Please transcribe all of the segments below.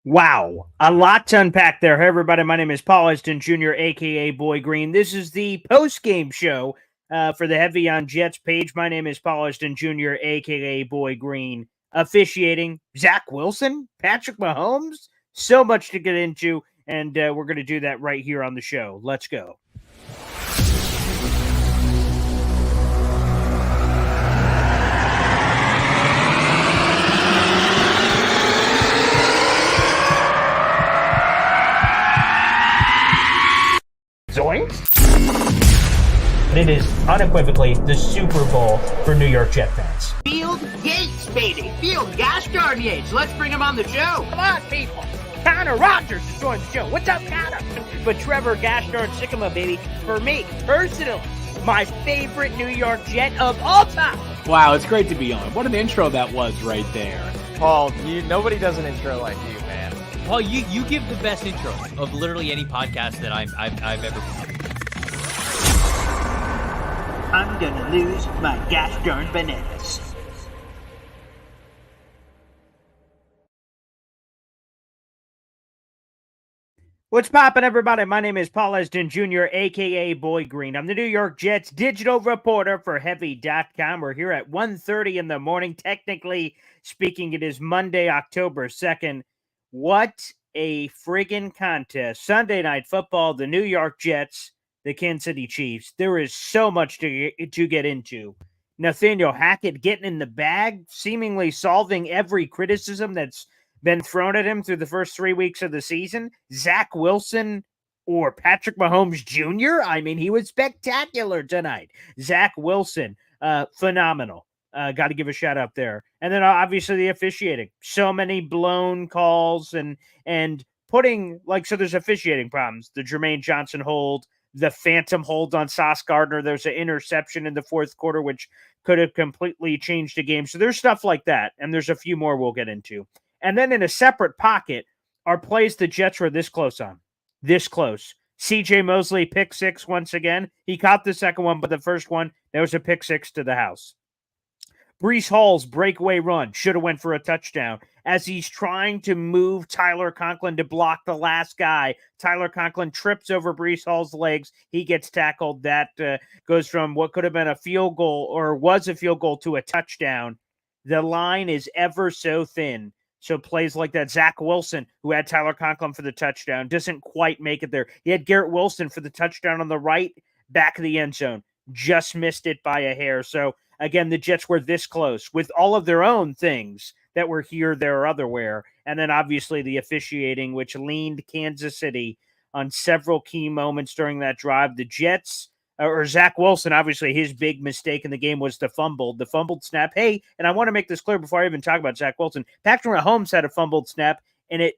Wow, a lot to unpack there. Hey, everybody, my name is Paul Eston Jr., a.k.a. Boy Green. This is the post-game show for the Heavy on Jets page. My name is Paul Eston Jr., a.k.a. Boy Green. Officiating, Zach Wilson, Patrick Mahomes, so much to get into, and we're going to do that right here on the show. Let's go. Zoinks! But it is unequivocally the Super Bowl for New York Jet fans. Field Yates, baby. Field gosh darn Yates. Let's bring him on the show. Come on, people. Connor Rogers is joining the show. What's up, Connor? But Trevor gosh darn Sycamore, baby, for me, personally, my favorite New York Jet of all time. Wow, it's great to be on. What an intro that was right there. Paul, nobody does an intro like you, man. Paul, you give the best intro of literally any podcast that I've ever been. I'm gonna lose my gosh darn bananas. What's poppin', everybody? My name is Paul Eston Jr., a.k.a. Boy Green. I'm the New York Jets digital reporter for Heavy.com. We're here at 1:30 in the morning. Technically speaking, it is Monday, October 2nd. What a friggin' contest. Sunday Night Football, the New York Jets, the Kansas City Chiefs. There is so much to get into. Nathaniel Hackett getting in the bag, seemingly solving every criticism that's been thrown at him through the first 3 weeks of the season. Zach Wilson or Patrick Mahomes Jr.? I mean, he was spectacular tonight. Zach Wilson, phenomenal. Got to give a shout out there. And then obviously the officiating. So many blown calls and putting, so there's officiating problems. The Jermaine Johnson hold, the phantom hold on Sauce Gardner. There's an interception in the fourth quarter, which could have completely changed the game. So there's stuff like that. And there's a few more we'll get into. And then in a separate pocket are plays the Jets were this close on. This close. C.J. Mosley, pick six once again. He caught the second one, but the first one, there was a pick six to the house. Breece Hall's breakaway run should have went for a touchdown as he's trying to move Tyler Conklin to block the last guy. Tyler Conklin trips over Breece Hall's legs. He gets tackled. That goes from what could have been a field goal or was a field goal to a touchdown. The line is ever so thin. So plays like that, Zach Wilson, who had Tyler Conklin for the touchdown, doesn't quite make it there. He had Garrett Wilson for the touchdown on the right back of the end zone. Just missed it by a hair. So, again, the Jets were this close with all of their own things that were here, there, or otherwhere. And then, obviously, the officiating, which leaned Kansas City on several key moments during that drive. The Jets, or Zach Wilson, obviously his big mistake in the game was the fumbled snap. Hey, and I want to make this clear before I even talk about Zach Wilson. Patrick Mahomes had a fumbled snap, and it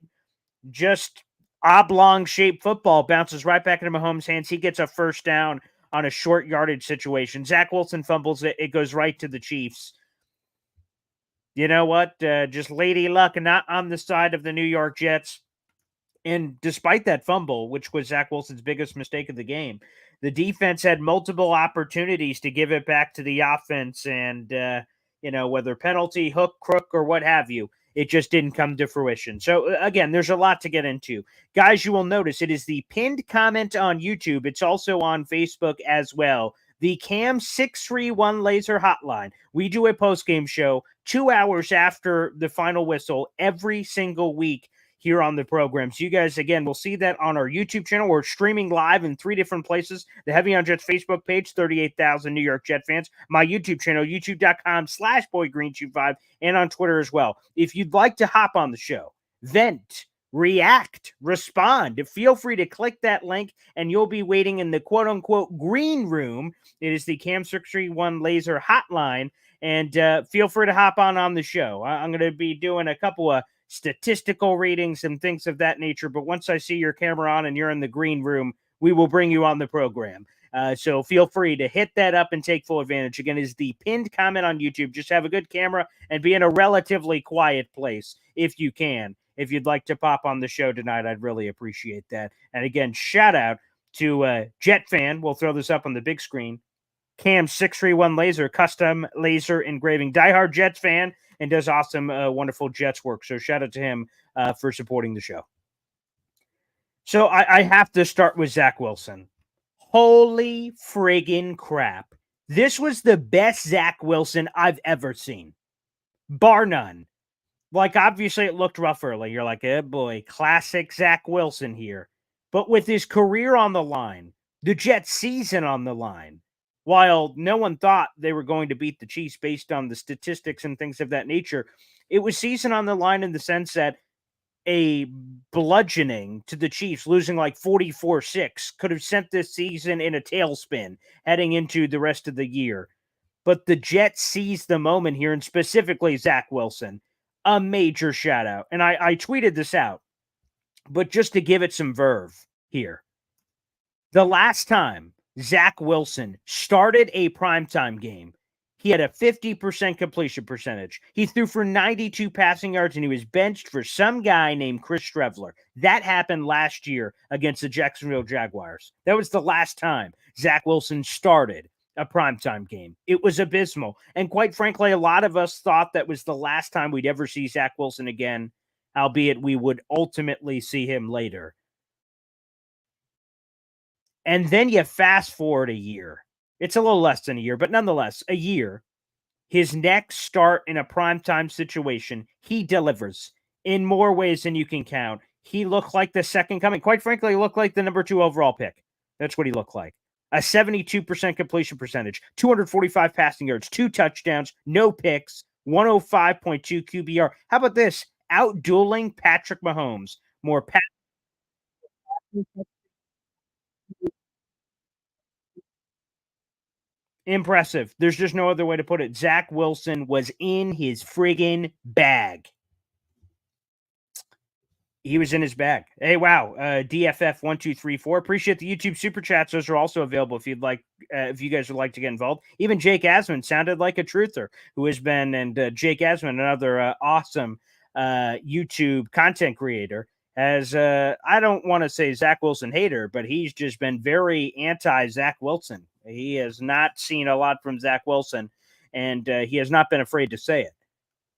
just oblong-shaped football bounces right back into Mahomes' hands. He gets a first down on a short yardage situation. Zach Wilson fumbles it. It goes right to the Chiefs. You know what? Just lady luck and not on the side of the New York Jets. And despite that fumble, which was Zach Wilson's biggest mistake of the game, the defense had multiple opportunities to give it back to the offense and, whether penalty, hook, crook, or what have you, it just didn't come to fruition. So, again, there's a lot to get into. Guys, you will notice it is the pinned comment on YouTube. It's also on Facebook as well. The Cam 631 Laser Hotline. We do a post-game show 2 hours after the final whistle every single week here on the program. So you guys, again, will see that on our YouTube channel. We're streaming live in 3 different places. The Heavy on Jets Facebook page, 38,000 New York Jet fans. My YouTube channel, youtube.com/boygreen25, and on Twitter as well. If you'd like to hop on the show, vent, react, respond, feel free to click that link, and you'll be waiting in the quote-unquote green room. It is the Cam 631 Laser Hotline, and feel free to hop on the show. I'm going to be doing a couple of statistical readings and things of that nature. But once I see your camera on and you're in the green room, we will bring you on the program. So feel free to hit that up and take full advantage. Again, is the pinned comment on YouTube. Just have a good camera and be in a relatively quiet place if you can. If you'd like to pop on the show tonight, I'd really appreciate that. And again, shout out to Jet Fan. We'll throw this up on the big screen. Cam 631 Laser, custom laser engraving. Diehard Jets fan and does awesome, wonderful Jets work. So shout out to him for supporting the show. So I have to start with Zach Wilson. Holy friggin' crap. This was the best Zach Wilson I've ever seen. Bar none. Like, obviously, it looked rough early. You're like, oh boy, classic Zach Wilson here. But with his career on the line, the Jets season on the line, while no one thought they were going to beat the Chiefs based on the statistics and things of that nature, it was season on the line in the sense that a bludgeoning to the Chiefs, losing like 44-6, could have sent this season in a tailspin heading into the rest of the year. But the Jets seized the moment here, and specifically Zach Wilson, a major shout out. And I tweeted this out, but just to give it some verve here. The last time Zach Wilson started a primetime game, he had a 50% completion percentage. He threw for 92 passing yards, and he was benched for some guy named Chris Streveler. That happened last year against the Jacksonville Jaguars. That was the last time Zach Wilson started a primetime game. It was abysmal. And quite frankly, a lot of us thought that was the last time we'd ever see Zach Wilson again, albeit we would ultimately see him later. And then you fast forward a year. It's a little less than a year, but nonetheless, a year. His next start in a primetime situation, he delivers in more ways than you can count. He looked like the second coming. Quite frankly, he looked like the number 2 overall pick. That's what he looked like. A 72% completion percentage, 245 passing yards, 2 touchdowns, no picks, 105.2 QBR. How about this? Out-dueling Patrick Mahomes. More impressive. There's just no other way to put it. Zach Wilson was in his friggin' bag. He was in his bag. Hey, wow. DFF1234. Appreciate the YouTube super chats. Those are also available if you'd like, if you guys would like to get involved. Even Jake Asman sounded like a truther who has been, and Jake Asman, another awesome YouTube content creator, has, I don't want to say Zach Wilson hater, but he's just been very anti Zach Wilson. He has not seen a lot from Zach Wilson, and he has not been afraid to say it.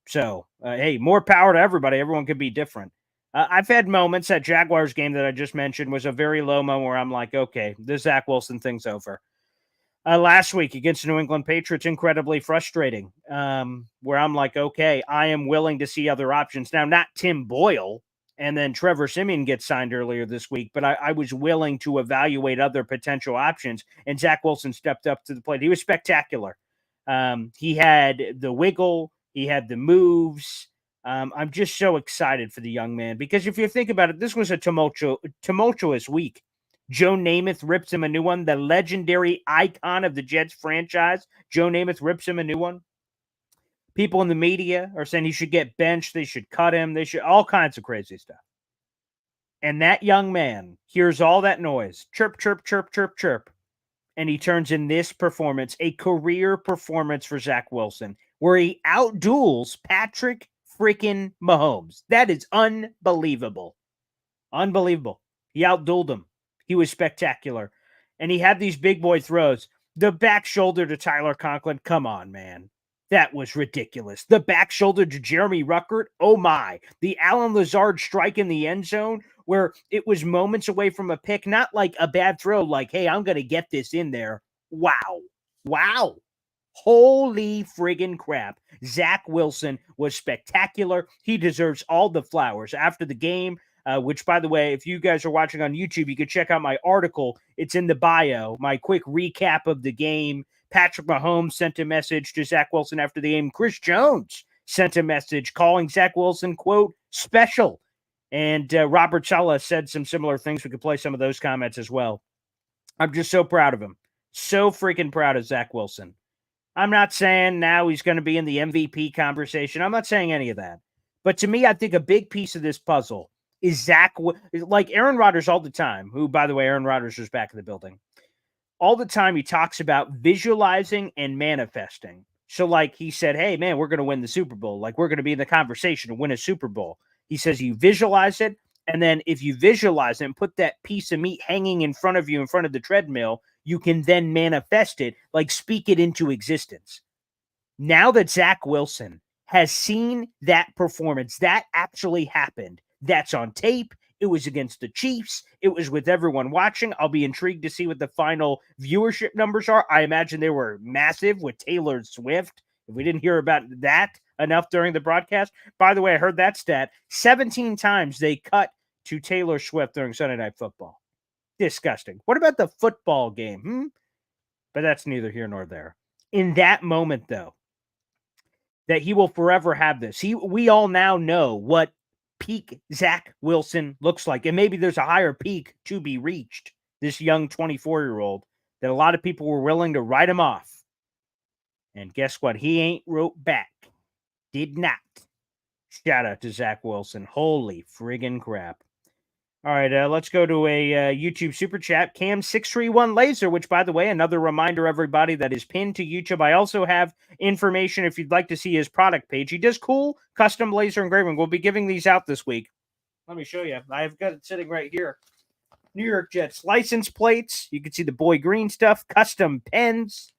So, hey, more power to everybody. Everyone could be different. I've had moments. That Jaguars game that I just mentioned was a very low moment where I'm like, okay, this Zach Wilson thing's over. Last week against the New England Patriots, incredibly frustrating, where I'm like, okay, I am willing to see other options. Now, not Tim Boyle, and then Trevor Siemian gets signed earlier this week, but I was willing to evaluate other potential options, and Zach Wilson stepped up to the plate. He was spectacular. He had the wiggle. He had the moves. I'm just so excited for the young man because if you think about it, this was a tumultuous week. Joe Namath rips him a new one. The legendary icon of the Jets franchise, Joe Namath rips him a new one. People in the media are saying he should get benched. They should cut him. They should all kinds of crazy stuff. And that young man hears all that noise. Chirp, chirp, chirp, chirp, chirp. And he turns in this performance, a career performance for Zach Wilson, where he outduels Patrick freaking Mahomes. That is unbelievable. Unbelievable. He outdueled him. He was spectacular. And he had these big boy throws. The back shoulder to Tyler Conklin. Come on, man. That was ridiculous. The back shoulder to Jeremy Ruckert. Oh, my. The Alan Lazard strike in the end zone where it was moments away from a pick. Not like a bad throw, like, hey, I'm going to get this in there. Wow. Wow. Holy friggin' crap. Zach Wilson was spectacular. He deserves all the flowers. After the game, which, by the way, if you guys are watching on YouTube, you can check out my article. It's in the bio. My quick recap of the game. Patrick Mahomes sent a message to Zach Wilson after the game. Chris Jones sent a message calling Zach Wilson, quote, special. And Robert Saleh said some similar things. We could play some of those comments as well. I'm just so proud of him. So freaking proud of Zach Wilson. I'm not saying now he's going to be in the MVP conversation. I'm not saying any of that. But to me, I think a big piece of this puzzle is Zach, like Aaron Rodgers all the time, who, by the way, Aaron Rodgers was back in the building. All the time he talks about visualizing and manifesting. So like he said, hey, man, we're going to win the Super Bowl. Like we're going to be in the conversation to win a Super Bowl. He says you visualize it. And then if you visualize it and put that piece of meat hanging in front of you, in front of the treadmill, you can then manifest it, like speak it into existence. Now that Zach Wilson has seen that performance, that actually happened. That's on tape. It was against the Chiefs. It was with everyone watching. I'll be intrigued to see what the final viewership numbers are. I imagine they were massive with Taylor Swift. If we didn't hear about that enough during the broadcast. By the way, I heard that stat. 17 times they cut to Taylor Swift during Sunday Night Football. Disgusting. What about the football game? But that's neither here nor there. In that moment, though, that he will forever have this. We all now know what peak Zach Wilson looks like. And maybe there's a higher peak to be reached. This young 24-year-old that a lot of people were willing to write him off. And guess what? He ain't wrote back. Did not. Shout out to Zach Wilson. Holy friggin' crap. All right, let's go to a YouTube super chat. Cam631 Laser, which, by the way, another reminder, everybody, that is pinned to YouTube. I also have information if you'd like to see his product page. He does cool custom laser engraving. We'll be giving these out this week. Let me show you. I've got it sitting right here. New York Jets license plates. You can see the boy green stuff, custom pens,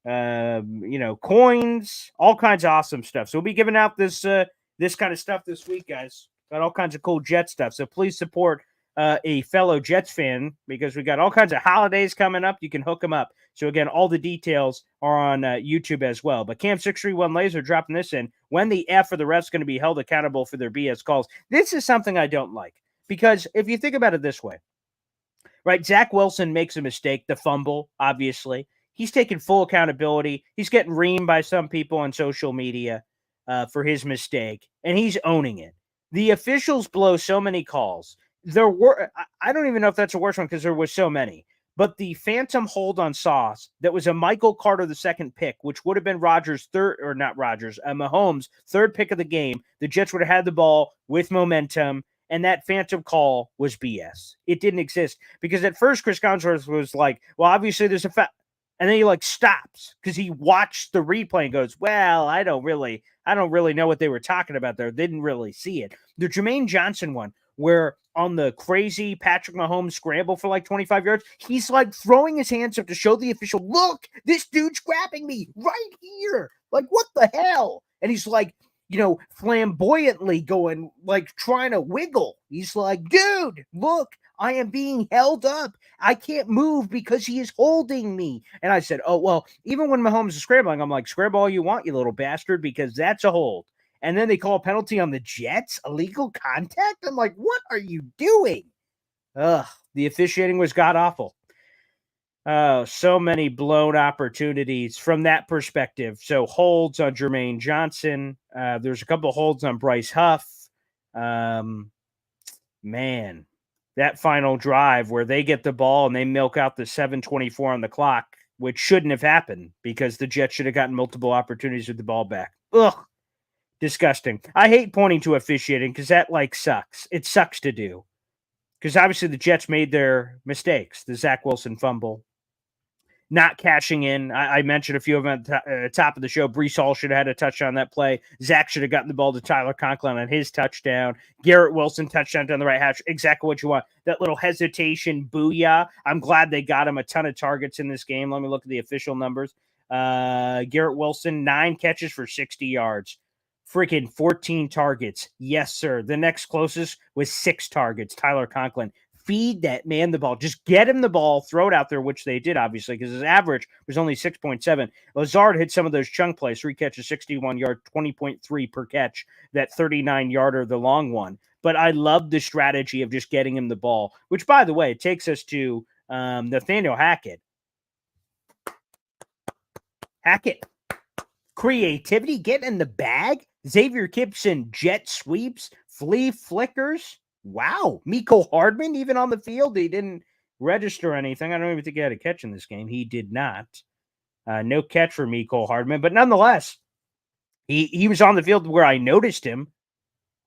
coins, all kinds of awesome stuff. So we'll be giving out this kind of stuff this week, guys. Got all kinds of cool Jet stuff. So please support a fellow Jets fan because we got all kinds of holidays coming up. You can hook them up. So again, all the details are on YouTube as well. But Cam631 Laser dropping this in. When the F or the ref's going to be held accountable for their BS calls. This is something I don't like because if you think about it this way, right? Zach Wilson makes a mistake, the fumble, obviously. He's taking full accountability. He's getting reamed by some people on social media for his mistake, and he's owning it. The officials blow so many calls. I don't even know if that's the worst one because there was so many. But the phantom hold on Sauce that was a Michael Carter the second pick, which would have been Mahomes' third pick of the game. The Jets would have had the ball with momentum, and that phantom call was BS. It didn't exist because at first Chris Collinsworth was like, well, obviously there's a and then he stops because he watched the replay and goes, well, I don't really know what they were talking about there. Didn't really see it. The Jermaine Johnson one, where on the crazy Patrick Mahomes scramble for 25 yards, he's throwing his hands up to show the official, look, this dude's grabbing me right here. What the hell? And he's flamboyantly going, trying to wiggle. He's like, dude, look, I am being held up. I can't move because he is holding me. And I said, oh, well, even when Mahomes is scrambling, I'm like, scramble all you want, you little bastard, because that's a hold. And then they call a penalty on the Jets, illegal contact. I'm like, what are you doing? Ugh, the officiating was god-awful. Oh, so many blown opportunities from that perspective. So holds on Jermaine Johnson. There's a couple of holds on Bryce Huff. Man, that final drive where they get the ball and they milk out the 7:24 on the clock, which shouldn't have happened because the Jets should have gotten multiple opportunities with the ball back. Ugh, disgusting. I hate pointing to officiating because that sucks. It sucks to do because obviously the Jets made their mistakes. The Zach Wilson fumble, not cashing in. I mentioned a few of them at the top of the show. Breece Hall should have had a touchdown on that play. Zach should have gotten the ball to Tyler Conklin on his touchdown. Garrett Wilson touchdown down the right hash. Exactly what you want. That little hesitation, booyah. I'm glad they got him a ton of targets in this game. Let me look at the official numbers. Garrett Wilson, 9 catches for 60 yards. Freaking 14 targets. Yes, sir. The next closest was 6 targets. Tyler Conklin. Feed that man the ball. Just get him the ball, throw it out there, which they did, obviously, because his average was only 6.7. Lazard hit some of those chunk plays, 3 catches, 61 yard, 20.3 per catch, that 39-yarder, the long one. But I love the strategy of just getting him the ball, which, by the way, takes us to Nathaniel Hackett. Hackett. Creativity, get in the bag. Xavier Gibson, jet sweeps, flea flickers. Wow. Mecole Hardman, even on the field, he didn't register anything. I don't even think he had a catch in this game. He did not. No catch for Mecole Hardman, but nonetheless, he was on the field where I noticed him.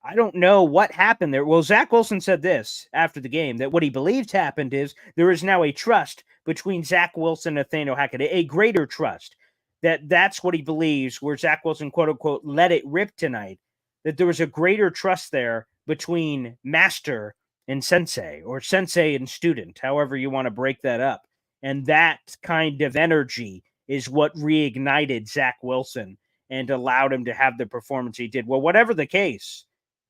I don't know what happened there. Well, Zach Wilson said this after the game, that what he believes happened is there is now a trust between Zach Wilson and Nathaniel Hackett, a greater trust. That's what he believes, where Zach Wilson, quote unquote, let it rip tonight, that there was a greater trust there between master and sensei, or sensei and student, however you want to break that up. And that kind of energy is what reignited Zach Wilson and allowed him to have the performance he did. Well, whatever the case,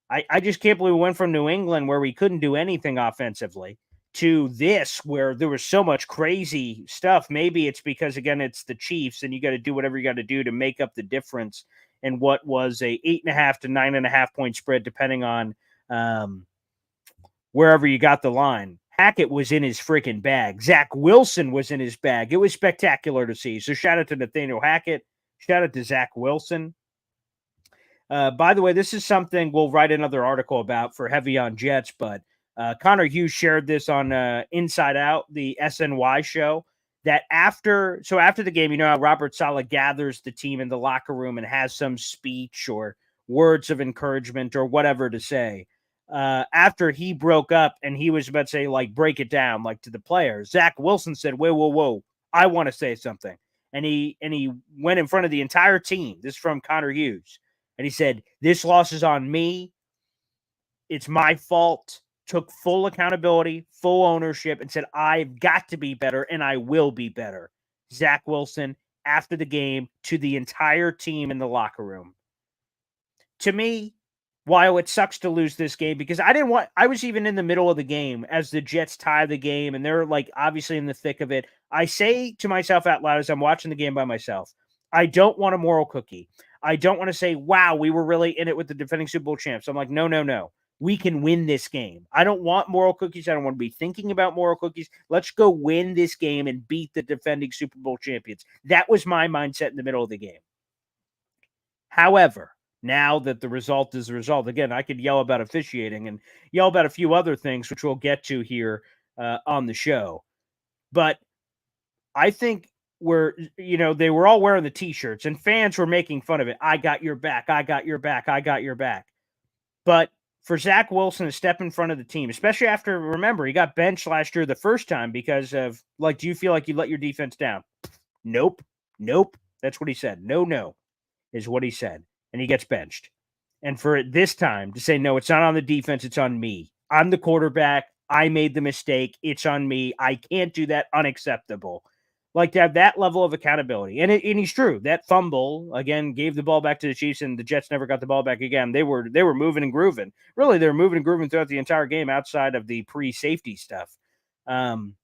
I just can't believe we went from New England, where we couldn't do anything offensively, to this, where there was so much crazy stuff. Maybe it's because, again, it's the Chiefs, and you got to do whatever you got to do to make up the difference in what was a 8.5 to 9.5 point spread, depending on wherever you got the line. Hackett was in his freaking bag. Zach Wilson was in his bag. It was spectacular to see. So shout out to Nathaniel Hackett. Shout out to Zach Wilson. By the way, this is something we'll write another article about for Heavy on Jets, but Connor Hughes shared this on Inside Out, the SNY show, that after the game, you know how Robert Saleh gathers the team in the locker room and has some speech or words of encouragement or whatever to say. After he broke up and he was about to say, like, break it down, like, to the players, Zach Wilson said, whoa, I want to say something. And he went in front of the entire team. This is from Connor Hughes. And he said, this loss is on me. It's my fault. Took full accountability, full ownership, and said, I've got to be better, and I will be better. Zach Wilson, after the game, to the entire team in the locker room. To me, while it sucks to lose this game, because I was even in the middle of the game as the Jets tie the game, and they're, like, obviously in the thick of it. I say to myself out loud as I'm watching the game by myself, I don't want a moral cookie. I don't want to say, wow, we were really in it with the defending Super Bowl champs. I'm like, no. We can win this game. I don't want moral cookies. I don't want to be thinking about moral cookies. Let's go win this game and beat the defending Super Bowl champions. That was my mindset in the middle of the game. However, now that the result is the result, again, I could yell about officiating and yell about a few other things, which we'll get to here on the show. But I think they were all wearing the T-shirts and fans were making fun of it. I got your back. I got your back. I got your back. But for Zach Wilson to step in front of the tean, especially after, remember, he got benched last year the first time because of, like, do you feel like you let your defense down? Nope. That's what he said. No, is what he said. And he gets benched. And for it this time to say, no, it's not on the defense, it's on me. I'm the quarterback. I made the mistake. It's on me. I can't do that. Unacceptable. Like, to have that level of accountability. And he's true. That fumble, again, gave the ball back to the Chiefs, and the Jets never got the ball back again. They were moving and grooving. Really, they were moving and grooving throughout the entire game outside of the pre-safety stuff. And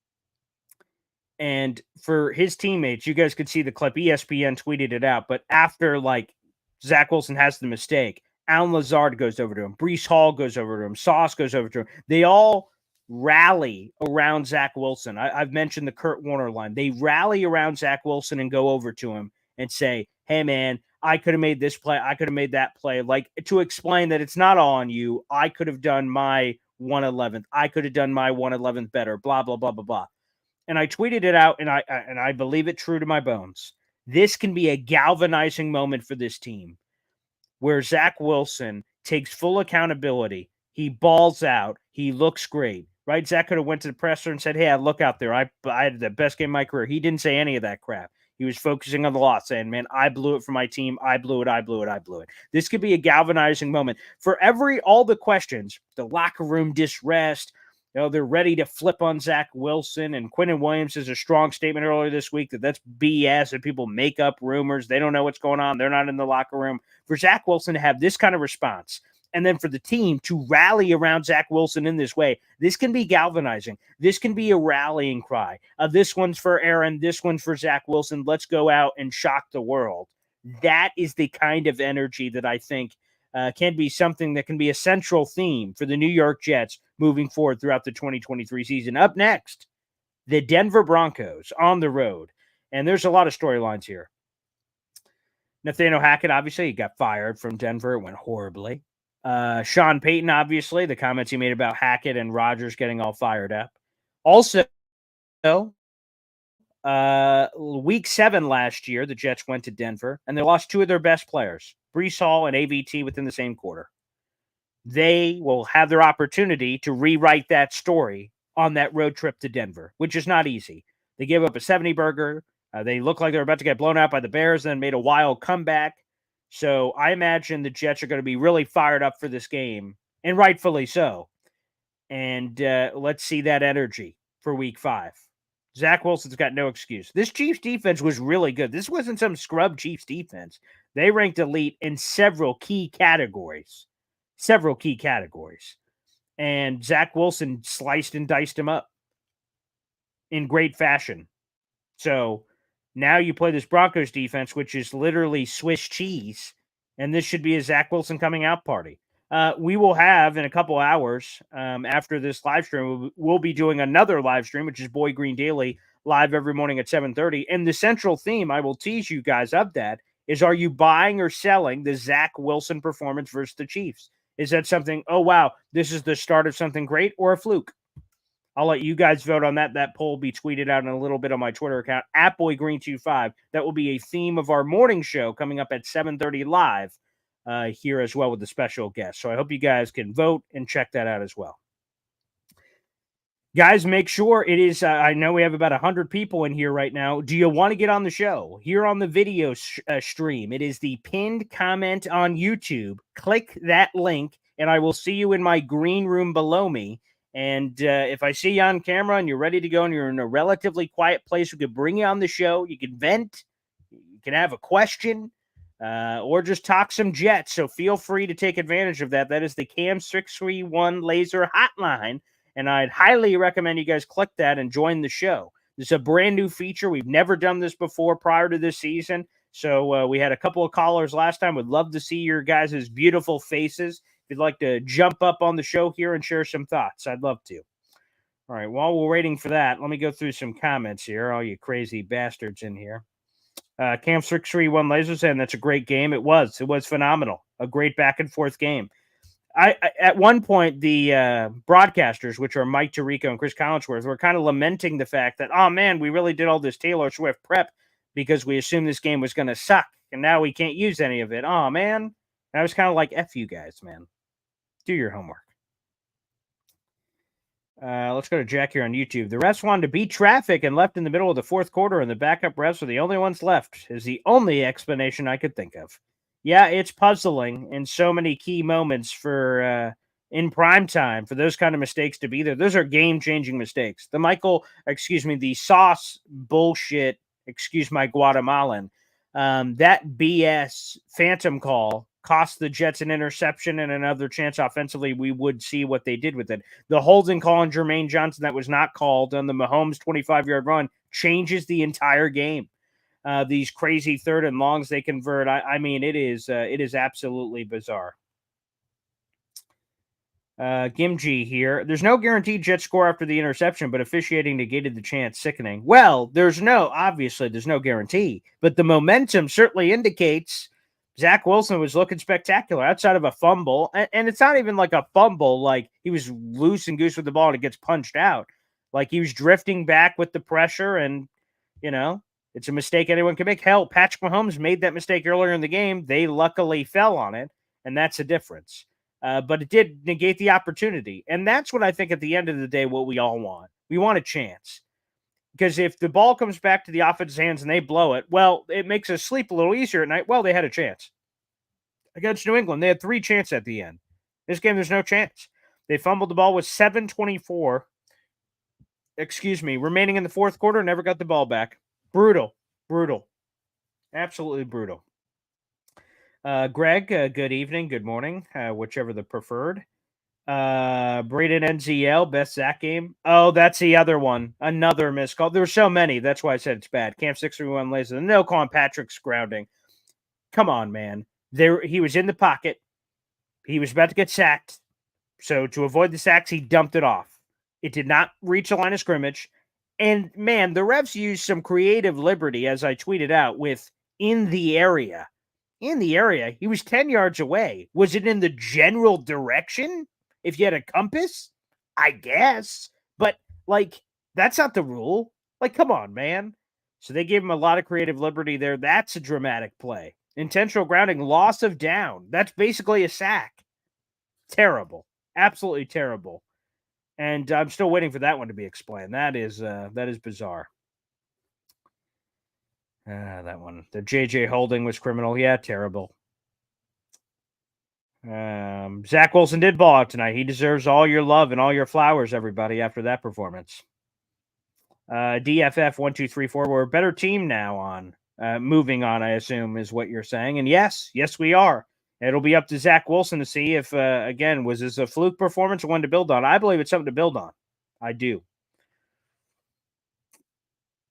for his teammates, you guys could see the clip. ESPN tweeted it out. But after, like, Zach Wilson has the mistake, Alan Lazard goes over to him. Breece Hall goes over to him. Sauce goes over to him. They all rally around Zach Wilson. I've mentioned the Kurt Warner line. They rally around Zach Wilson and go over to him and say, hey, man, I could have made this play. I could have made that play. Like, to explain that it's not all on you. I could have done my 111th. I could have done my 111th better, blah, blah, blah, blah, blah. And I tweeted it out, and I believe it true to my bones. This can be a galvanizing moment for this team where Zach Wilson takes full accountability. He balls out. He looks great. Right? Zach could have went to the presser and said, hey, I look out there. I had the best game of my career. He didn't say any of that crap. He was focusing on the loss, saying, man, I blew it for my team. I blew it. This could be a galvanizing moment for all the questions, the locker room disrest. They're ready to flip on Zach Wilson, and Quinnen Williams is a strong statement earlier this week that's BS and people make up rumors. They don't know what's going on. They're not in the locker room. For Zach Wilson to have this kind of response, and then for the team to rally around Zach Wilson in this way, this can be galvanizing. This can be a rallying cry. This one's for Aaron. This one's for Zach Wilson. Let's go out and shock the world. That is the kind of energy that I think can be something that can be a central theme for the New York Jets moving forward throughout the 2023 season. Up next, the Denver Broncos on the road. And there's a lot of storylines here. Nathaniel Hackett, obviously, he got fired from Denver. It went horribly. Sean Payton, obviously, the comments he made about Hackett and Rodgers getting all fired up. Also, week 7 last year, the Jets went to Denver, and they lost 2 of their best players, Breece Hall and AVT, within the same quarter. They will have their opportunity to rewrite that story on that road trip to Denver, which is not easy. They gave up a 70-burger. They looked like they were about to get blown out by the Bears, then made a wild comeback. So I imagine the Jets are going to be really fired up for this game, and rightfully so. And let's see that energy for week 5. Zach Wilson's got no excuse. This Chiefs defense was really good. This wasn't some scrub Chiefs defense. They ranked elite in several key categories. And Zach Wilson sliced and diced him up in great fashion. So now you play this Broncos defense, which is literally Swiss cheese, and this should be a Zach Wilson coming out party. We will have in a couple hours after this live stream, we'll be doing another live stream, which is Boy Green Daily, live every morning at 7:30. And the central theme, I will tease you guys of that, is are you buying or selling the Zach Wilson performance versus the Chiefs? Is that something, oh, wow, this is the start of something great, or a fluke? I'll let you guys vote on that. That poll will be tweeted out in a little bit on my Twitter account, @BoyGreen25. That will be a theme of our morning show coming up at 7:30 live here as well with the special guest. So I hope you guys can vote and check that out as well. Guys, make sure it is, I know we have about 100 people in here right now. Do you want to get on the show? Here on the video stream, it is the pinned comment on YouTube. Click that link, and I will see you in my green room below me. And if I see you on camera and you're ready to go and you're in a relatively quiet place, we could bring you on the show. You can vent. You can have a question or just talk some Jets. So feel free to take advantage of that. That is the Cam 631 laser hotline. And I'd highly recommend you guys click that and join the show. This is a brand new feature. We've never done this before prior to this season. So we had a couple of callers last time. Would love to see your guys' beautiful faces. If you'd like to jump up on the show here and share some thoughts, I'd love to. All right, while we're waiting for that, let me go through some comments here. All you crazy bastards in here. Camp 631 Laser saying that's a great game. It was phenomenal. A great back and forth game. I at one point, the broadcasters, which are Mike Tirico and Chris Collinsworth, were kind of lamenting the fact that, oh man, we really did all this Taylor Swift prep because we assumed this game was going to suck, and now we can't use any of it. Oh man. And I was kind of like, F you guys, man. Do your homework. Let's go to Jack here on YouTube. The refs wanted to beat traffic and left in the middle of the fourth quarter, and the backup refs are the only ones left, is the only explanation I could think of. Yeah, it's puzzling in so many key moments for in prime time for those kind of mistakes to be there. Those are game-changing mistakes. The sauce bullshit, excuse my Guatemalan, that BS phantom call cost the Jets an interception and another chance offensively. We would see what they did with it. The holding call on Jermaine Johnson that was not called on the Mahomes 25-yard run changes the entire game. These crazy third and longs they convert. I mean, it is absolutely bizarre. Gimji here. There's no guaranteed Jets score after the interception, but officiating negated the chance. Sickening. Well, there's no guarantee, but the momentum certainly indicates Zach Wilson was looking spectacular outside of a fumble. And it's not even like a fumble, like he was loose and goose with the ball and it gets punched out. Like he was drifting back with the pressure, and, it's a mistake anyone can make. Hell, Patrick Mahomes made that mistake earlier in the game. They luckily fell on it, and that's a difference. But it did negate the opportunity. And that's what I think at the end of the day, what we all want. We want a chance. Because if the ball comes back to the offense's hands and they blow it, well, it makes us sleep a little easier at night. Well, they had a chance. Against New England, they had 3 chances at the end. This game, there's no chance. They fumbled the ball with 7:24, remaining in the fourth quarter, never got the ball back. Brutal. Absolutely brutal. Greg, good evening, good morning, whichever the preferred. Braden NZL, best Zach game. Oh, that's the other one. Another missed call. There were so many. That's why I said it's bad. Camp 631 laser. No call on Patrick's grounding. Come on, man. He was in the pocket. He was about to get sacked. So to avoid the sacks, he dumped it off. It did not reach the line of scrimmage. And man, the refs used some creative liberty, as I tweeted out, with in the area. In the area. He was 10 yards away. Was it in the general direction? If you had a compass? I guess. But, that's not the rule. Come on, man. So they gave him a lot of creative liberty there. That's a dramatic play. Intentional grounding, loss of down. That's basically a sack. Terrible. Absolutely terrible. And I'm still waiting for that one to be explained. That is bizarre. That one. The JJ holding was criminal. Yeah, terrible. Zach Wilson did ball out tonight. He deserves all your love and all your flowers, everybody, after that performance. DFF1234. We're a better team now on. Moving on, I assume, is what you're saying. And yes, we are. It'll be up to Zach Wilson to see if, again, was this a fluke performance or one to build on? I believe it's something to build on. I do.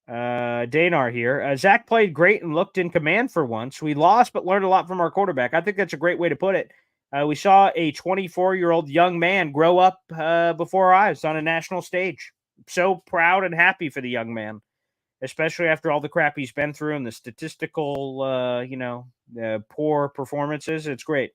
Danar here. Zach played great and looked in command for once. We lost, but learned a lot from our quarterback. I think that's a great way to put it. We saw a 24-year-old young man grow up before our eyes on a national stage. So proud and happy for the young man, especially after all the crap he's been through and the statistical, poor performances. It's great.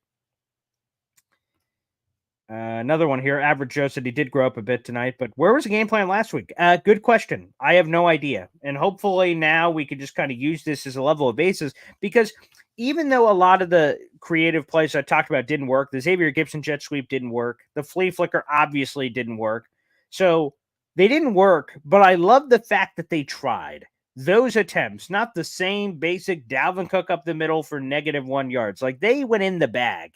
Another one here. Average Joe said he did grow up a bit tonight, but where was the game plan last week? Good question. I have no idea. And hopefully now we can just kind of use this as a level of basis, because even though a lot of the creative plays I talked about didn't work, the Xavier Gibson jet sweep didn't work, the flea flicker obviously didn't work. So they didn't work, but I love the fact that they tried. Those attempts, not the same basic Dalvin Cook up the middle for -1 yards. Like, they went in the bag.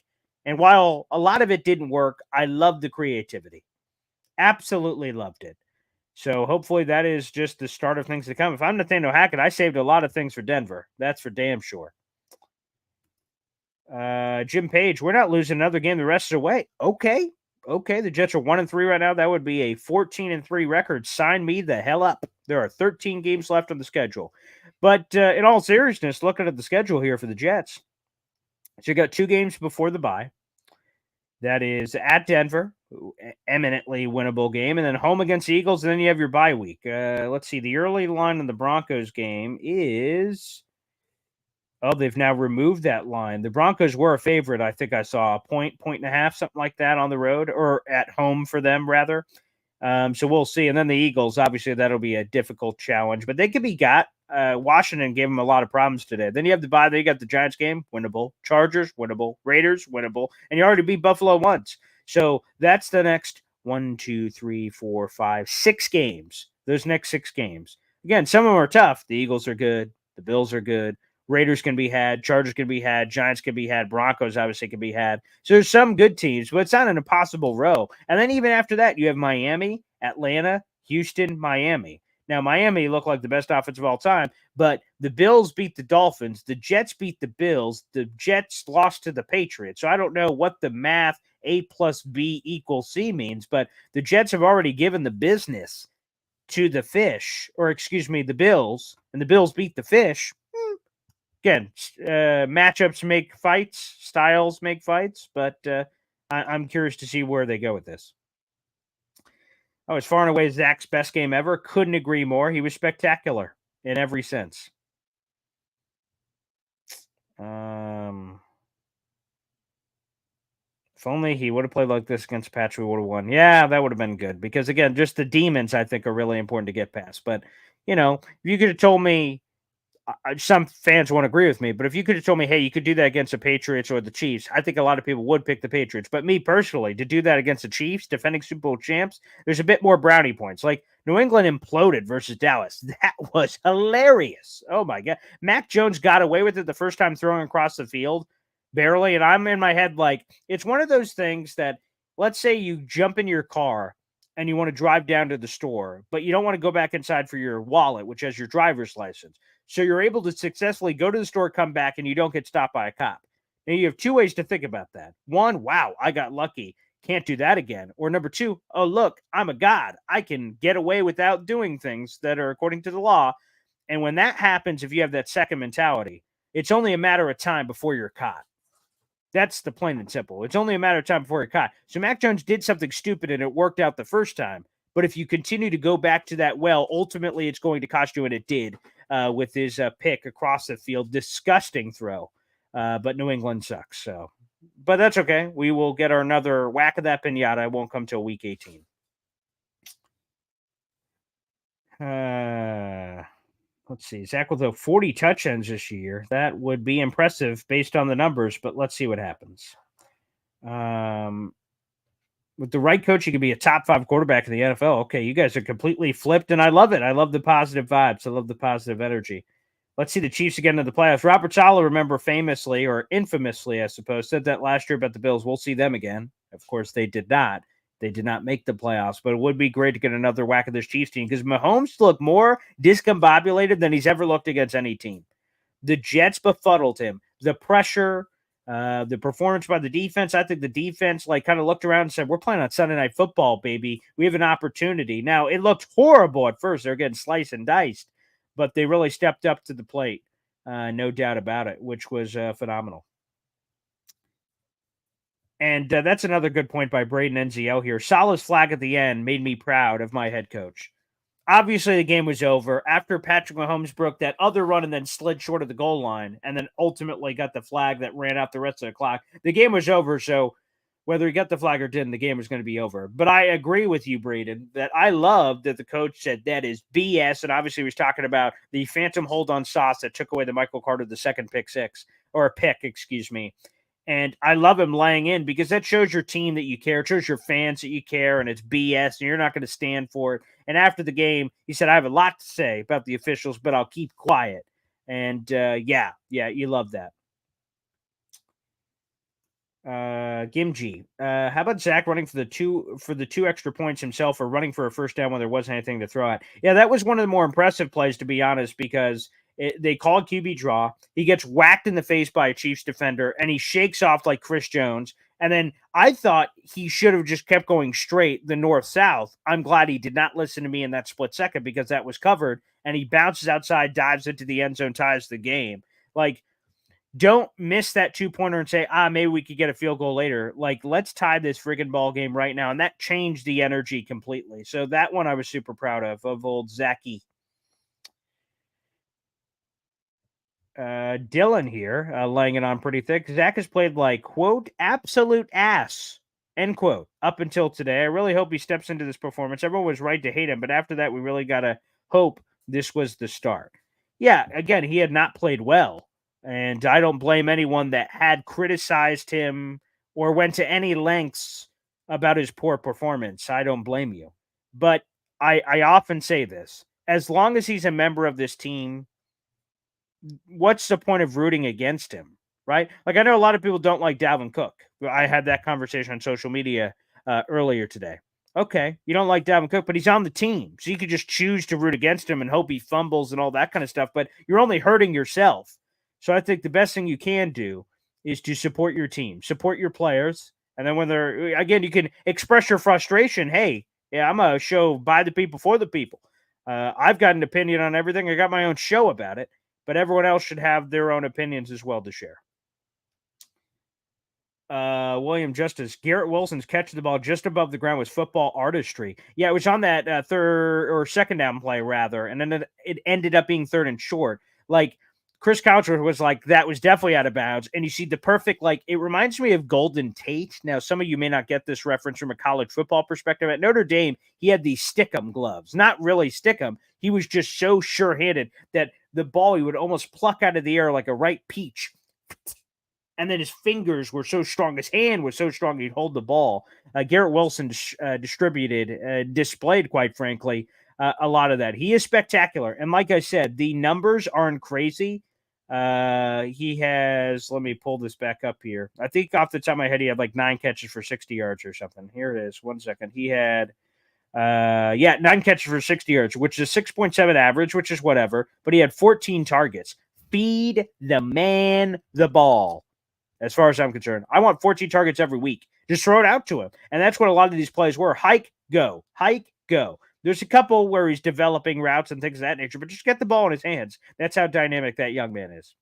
And while a lot of it didn't work, I love the creativity. Absolutely loved it. So hopefully that is just the start of things to come. If I'm Nathaniel Hackett, I saved a lot of things for Denver. That's for damn sure. Jim Page, we're not losing another game the rest of the way. Okay. The Jets are 1-3 right now. That would be a 14-3 record. Sign me the hell up. There are 13 games left on the schedule. But in all seriousness, looking at the schedule here for the Jets, so you got 2 games before the bye. That is at Denver, eminently winnable game, and then home against the Eagles, and then you have your bye week. Let's see. The early line in the Broncos game is... Oh, they've now removed that line. The Broncos were a favorite. I think I saw a point and a half, something like that on the road, or at home for them, rather. So we'll see. And then the Eagles, obviously, that'll be a difficult challenge, but they could be got. Washington gave them a lot of problems today. Then you have the bye. Then you got the Giants game, winnable. Chargers, winnable. Raiders, winnable. And you already beat Buffalo once. So that's the next 1, 2, 3, 4, 5, 6 games. Those next 6 games. Again, some of them are tough. The Eagles are good. The Bills are good. Raiders can be had. Chargers can be had. Giants can be had. Broncos obviously can be had. So there's some good teams, but it's not an impossible row. And then even after that, you have Miami, Atlanta, Houston, Miami. Now, Miami looked like the best offense of all time, but the Bills beat the Dolphins. The Jets beat the Bills. The Jets lost to the Patriots. So I don't know what the math A plus B equals C means, but the Jets have already given the business to the the Bills, and the Bills beat the Fish. Again, matchups make fights, styles make fights, but I'm curious to see where they go with this. Oh, it's far and away Zach's best game ever. Couldn't agree more. He was spectacular in every sense. If only he would have played like this against Pats, we would have won. Yeah, that would have been good. Because, again, just the demons, I think, are really important to get past. But, if you could have told me, some fans won't agree with me, but if you could have told me, hey, you could do that against the Patriots or the Chiefs, I think a lot of people would pick the Patriots. But me personally, to do that against the Chiefs, defending Super Bowl champs, there's a bit more brownie points. Like, New England imploded versus Dallas. That was hilarious. Oh, my God. Mac Jones got away with it the first time throwing across the field, barely. And I'm in my head like, it's one of those things that, let's say you jump in your car and you want to drive down to the store, but you don't want to go back inside for your wallet, which has your driver's license. So you're able to successfully go to the store, come back, and you don't get stopped by a cop. Now, you have 2 ways to think about that. 1, wow, I got lucky. Can't do that again. Or number 2, oh, look, I'm a god. I can get away without doing things that are according to the law. And when that happens, if you have that second mentality, it's only a matter of time before you're caught. That's the plain and simple. It's only a matter of time before you're caught. So Mac Jones did something stupid, and it worked out the first time. But if you continue to go back to that well, ultimately it's going to cost you, and it did with his pick across the field. Disgusting throw. But New England sucks. So, but that's okay. We will get another whack of that pinata. It won't come till week 18. Let's see. Zach will throw 40 touchdowns this year. That would be impressive based on the numbers, but let's see what happens. With the right coach, he could be a top 5 quarterback in the NFL. Okay, you guys are completely flipped, and I love it. I love the positive vibes. I love the positive energy. Let's see the Chiefs again in the playoffs. Robert Saleh, remember, famously, or infamously, I suppose, said that last year about the Bills. We'll see them again. Of course, they did not. They did not make the playoffs, but it would be great to get another whack of this Chiefs team because Mahomes looked more discombobulated than he's ever looked against any team. The Jets befuddled him. The pressure, the performance by the defense. I think the defense kind of looked around and said, we're playing on Sunday Night Football, baby. We have an opportunity. Now, it looked horrible at first. They're getting sliced and diced, but they really stepped up to the plate. No doubt about it, which was phenomenal. And that's another good point by Braden NZL here. Salah's flag at the end made me proud of my head coach. Obviously, the game was over after Patrick Mahomes broke that other run and then slid short of the goal line and then ultimately got the flag that ran out the rest of the clock. The game was over, so whether he got the flag or didn't, the game was going to be over. But I agree with you, Braden, that I love that the coach said that is BS, and obviously he was talking about the phantom hold-on sauce that took away the Michael Carter, the second pick. And I love him laying in because that shows your team that you care. It shows your fans that you care, and it's BS, and you're not going to stand for it. And after the game, he said, I have a lot to say about the officials, but I'll keep quiet. And, yeah, you love that. Gimji, how about Zach running for the two extra points himself or running for a first down when there wasn't anything to throw at? Yeah, that was one of the more impressive plays, to be honest, because they called QB draw. He gets whacked in the face by a Chiefs defender, and he shakes off like Chris Jones. And then I thought he should have just kept going straight, the north-south. I'm glad he did not listen to me in that split second because that was covered. And he bounces outside, dives into the end zone, ties the game. Don't miss that two-pointer and say, maybe we could get a field goal later. Let's tie this friggin' ball game right now. And that changed the energy completely. So that one I was super proud of old Zachy. Dylan here, laying it on pretty thick. Zach has played quote, absolute ass, end quote, up until today. I really hope he steps into this performance. Everyone was right to hate him, but after that, we really got to hope this was the start. Yeah, again, he had not played well, and I don't blame anyone that had criticized him or went to any lengths about his poor performance. I don't blame you. But I often say this, as long as he's a member of this team, what's the point of rooting against him, right? I know a lot of people don't like Dalvin Cook. I had that conversation on social media earlier today. Okay, you don't like Dalvin Cook, but he's on the team. So you could just choose to root against him and hope he fumbles and all that kind of stuff, but you're only hurting yourself. So I think the best thing you can do is to support your team, support your players, and then when you can express your frustration. Hey, yeah, I'm a show by the people for the people. I've got an opinion on everything. I got my own show about it. But everyone else should have their own opinions as well to share. William Justice, Garrett Wilson's catch of the ball just above the ground was football artistry. Yeah, it was on that third or second down play, rather. And then it ended up being third and short. Chris Coucher was that was definitely out of bounds. And you see the perfect, it reminds me of Golden Tate. Now, some of you may not get this reference from a college football perspective. At Notre Dame, he had these stick-'em gloves. Not really stick-'em. He was just so sure-handed that the ball he would almost pluck out of the air like a ripe peach. And then his fingers were so strong. His hand was so strong he'd hold the ball. Garrett Wilson displayed, quite frankly, a lot of that. He is spectacular. And like I said, the numbers aren't crazy. He has, let me pull this back up here. I think off the top of my head, he had 9 catches for 60 yards or something. Here it is. 1 second. He had, 9 catches for 60 yards, which is 6.7 average, which is whatever, but he had 14 targets. Feed the man the ball, as far as I'm concerned. I want 14 targets every week. Just throw it out to him. And that's what a lot of these plays were. Hike, go. Hike, go. There's a couple where he's developing routes and things of that nature, but just get the ball in his hands. That's how dynamic that young man is.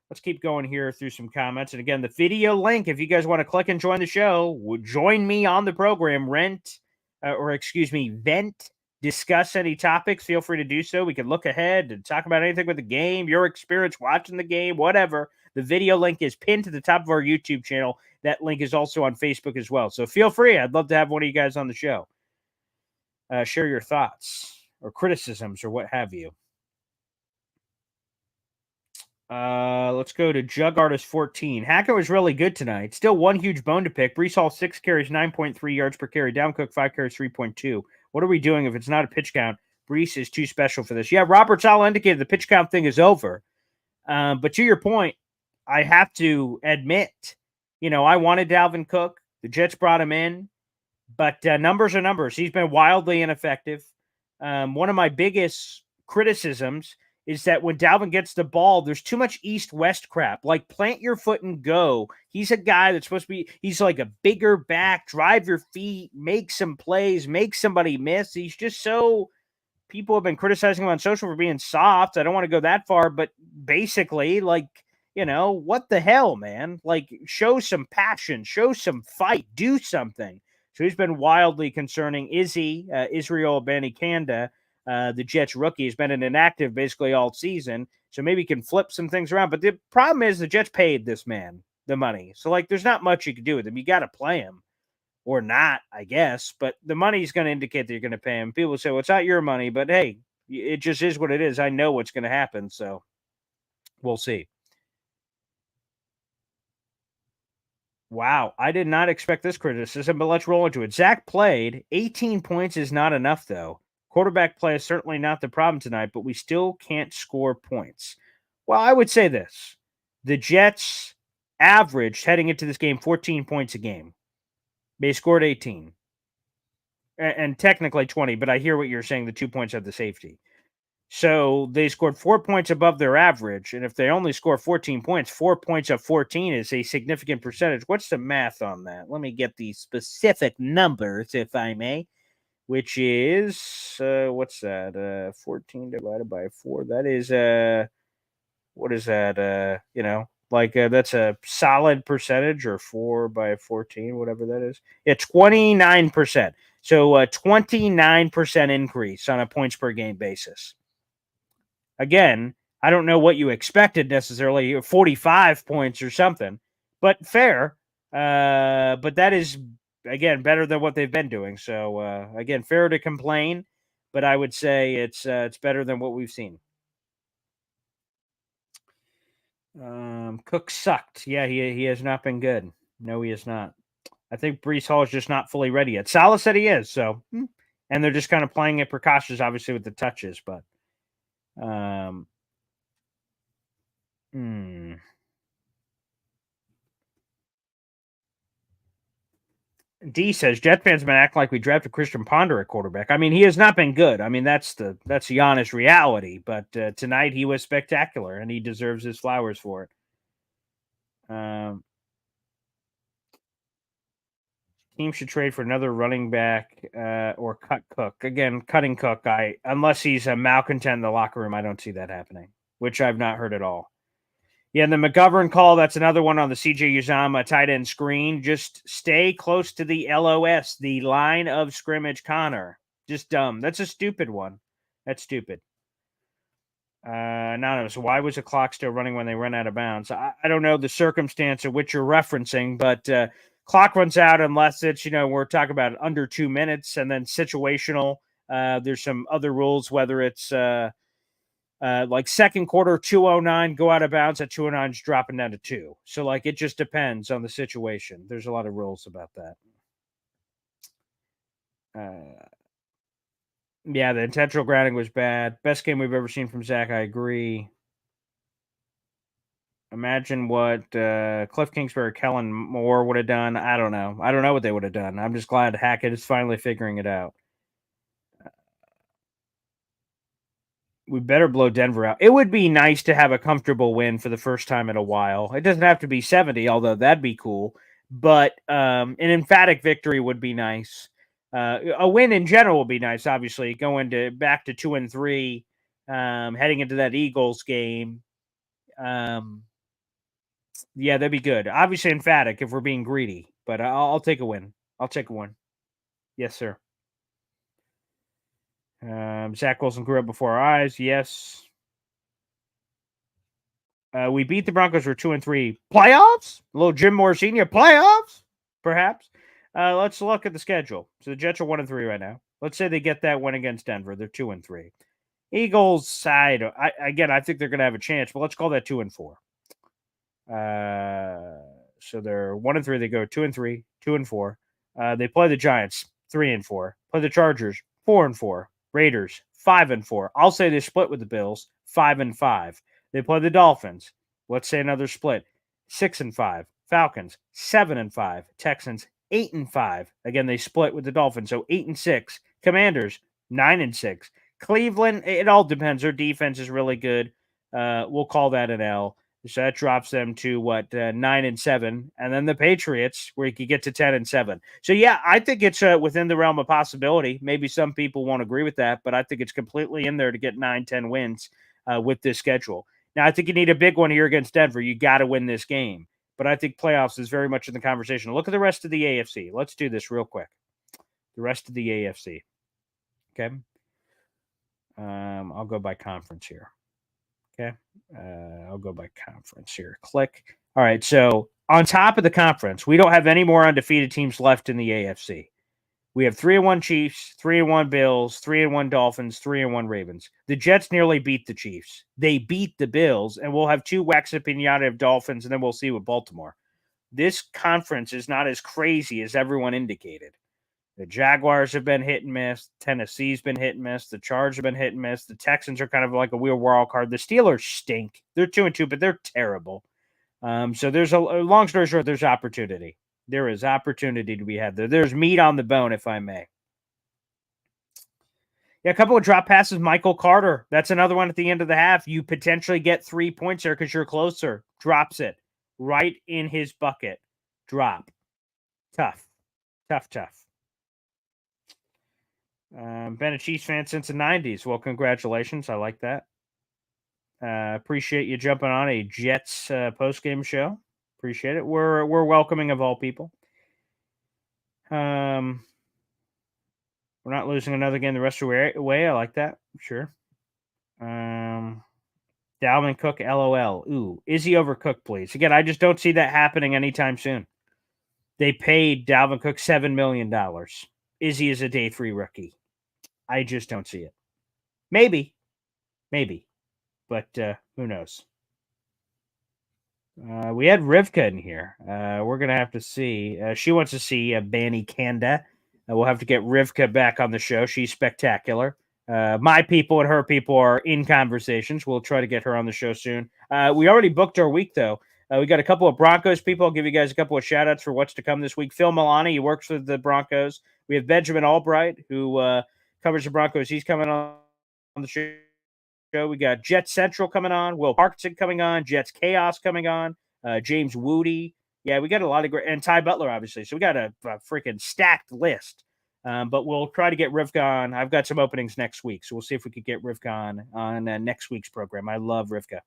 Let's keep going here through some comments. And again, the video link, if you guys want to click and join the show, join me on the program, vent, discuss any topics, feel free to do so. We can look ahead and talk about anything with the game, your experience watching the game, whatever. The video link is pinned to the top of our YouTube channel. That link is also on Facebook as well. So feel free. I'd love to have one of you guys on the show. Share your thoughts or criticisms or what have you. Let's go to Jug Artist 14. Hackett was really good tonight. Still one huge bone to pick. Breece Hall 6 carries, 9.3 yards per carry. Dalvin Cook 5 carries, 3.2. What are we doing if it's not a pitch count? Breece is too special for this. Yeah, Robert Sala indicated the pitch count thing is over. But to your point, I have to admit, I wanted Dalvin Cook. The Jets brought him in. But numbers are numbers. He's been wildly ineffective. One of my biggest criticisms is that when Dalvin gets the ball, there's too much east-west crap. Like, plant your foot and go. He's a guy that's supposed to be, he's like a bigger back, drive your feet, make some plays, make somebody miss. He's just so, people have been criticizing him on social for being soft. I don't want to go that far, but basically, like, what the hell, man? Like, show some passion, show some fight, do something. So he's been wildly concerning. Israel Abanikanda, the Jets rookie, has been inactive basically all season. So maybe he can flip some things around. But the problem is the Jets paid this man the money. So, like, there's not much you can do with him. You got to play him or not, I guess. But the money's going to indicate that you're going to pay him. People say, well, it's not your money. But, hey, it just is what it is. I know what's going to happen. So we'll see. Wow, I did not expect this criticism, but let's roll into it. Zach played. 18 points is not enough, though. Quarterback play is certainly not the problem tonight, but we still can't score points. Well, I would say this. The Jets averaged, heading into this game, 14 points a game. They scored 18. And technically 20, but I hear what you're saying, the 2 points of the safety. So they scored 4 points above their average. And if they only score 14 points, 4 points of 14 is a significant percentage. What's the math on that? Let me get the specific numbers, if I may, which is, what's that? 14 divided by 4. That is, what is that? That's a solid percentage, or 4 by 14, whatever that is. Yeah, 29%. So a 29% increase on a points per game basis. Again, I don't know what you expected necessarily, 45 points or something, but fair. But that is, again, better than what they've been doing. So, again, fair to complain, but I would say it's better than what we've seen. Cook sucked. Yeah, he has not been good. No, he is not. I think Breece Hall is just not fully ready yet. Salah said he is, so, and they're just kind of playing it precautious, obviously, with the touches, but D says Jet fans been acting like we drafted Christian Ponder at quarterback. I mean, he has not been good. I mean, that's the honest reality. But tonight he was spectacular, and he deserves his flowers for it. Team should trade for another running back or cut Cook. Again, cutting Cook, unless he's a malcontent in the locker room, I don't see that happening, which I've not heard at all. Yeah, and the McGovern call, that's another one on the CJ Uzomah tight end screen. Just stay close to the LOS, the line of scrimmage, Connor. Just dumb. That's a stupid one. That's stupid. Anonymous, why was the clock still running when they ran out of bounds? I don't know the circumstance of which you're referencing, but clock runs out unless it's, we're talking about under 2 minutes, and then situational. There's some other rules, whether it's like second quarter, 2:09, go out of bounds at 2:09, is dropping down to 2. So, like, it just depends on the situation. There's a lot of rules about that. Yeah, the intentional grounding was bad. Best game we've ever seen from Zach. I agree. Imagine what Cliff Kingsbury, Kellen Moore would have done. I don't know. I don't know what they would have done. I'm just glad Hackett is finally figuring it out. We better blow Denver out. It would be nice to have a comfortable win for the first time in a while. It doesn't have to be 70, although that'd be cool. But an emphatic victory would be nice. A win in general would be nice, obviously. Going back to 2-3, heading into that Eagles game. Yeah, that'd be good. Obviously emphatic if we're being greedy. But I'll take a win. I'll take a win. Yes, sir. Zach Wilson grew up before our eyes. Yes. We beat the Broncos for 2-3. Playoffs? A little Jim Morrissey playoffs? Perhaps. Let's look at the schedule. So the Jets are 1-3 right now. Let's say they get that win against Denver. They're 2-3. Eagles side. I think they're going to have a chance, but let's call that 2-4. So they're 1-3. They go 2-3, 2-4. They play the Giants 3-4. Play the Chargers 4-4. Raiders 5-4. I'll say they split with the Bills 5-5. They play the Dolphins. Let's say another split 6-5. Falcons 7-5. Texans 8-5. Again, they split with the Dolphins, so 8-6. Commanders 9-6. Cleveland, it all depends. Their defense is really good. We'll call that an L. So that drops them to 9-7, and then the Patriots, where you could get to 10-7. So yeah, I think it's within the realm of possibility. Maybe some people won't agree with that, but I think it's completely in there to get 9-10 wins with this schedule. Now, I think you need a big one here against Denver. You got to win this game, but I think playoffs is very much in the conversation. Look at the rest of the AFC. Let's do this real quick. The rest of the AFC. Okay. I'll go by conference here. Okay. I'll go by conference here. Click. All right. So on top of the conference, we don't have any more undefeated teams left in the AFC. We have 3-1 Chiefs, 3-1 Bills, 3-1 Dolphins, 3-1 Ravens. The Jets nearly beat the Chiefs. They beat the Bills, and we'll have 2 wax a pinata of Dolphins, and then we'll see with Baltimore. This conference is not as crazy as everyone indicated. The Jaguars have been hit and miss. Tennessee's been hit and miss. The Chargers have been hit and miss. The Texans are kind of like a wheel wild card. The Steelers stink. They're 2-2, but they're terrible. So there's a long story short, there's opportunity. There is opportunity to be had there. There's meat on the bone, if I may. Yeah, a couple of drop passes. Michael Carter. That's another one at the end of the half. You potentially get 3 points there because you're closer. Drops it right in his bucket. Drop. Tough. Been a Chiefs fan since the 90s. Well, congratulations. I like that. Appreciate you jumping on a Jets post-game show. Appreciate it. We're welcoming of all people. We're not losing another game the rest of the way. I like that. Sure. Dalvin Cook, LOL. Ooh, Izzy over Cook, please. Again, I just don't see that happening anytime soon. They paid Dalvin Cook $7 million. Izzy is a day 3 rookie. I just don't see it. Maybe. But who knows? We had Rivka in here. We're going to have to see. She wants to see Banny Kanda. We'll have to get Rivka back on the show. She's spectacular. My people and her people are in conversations. We'll try to get her on the show soon. We already booked our week, though. We got a couple of Broncos people. I'll give you guys a couple of shout-outs for what's to come this week. Phil Milani, he works with the Broncos. We have Benjamin Albright, who covers the Broncos. He's coming on the show. We got Jets Central coming on, Will Parkinson coming on, Jets Chaos coming on, James Woody. Yeah, we got a lot of great, and Ty Butler, obviously. So we got a freaking stacked list. But we'll try to get Rivka on. I've got some openings next week, so we'll see if we could get Rivka on next week's program. I love Rivka.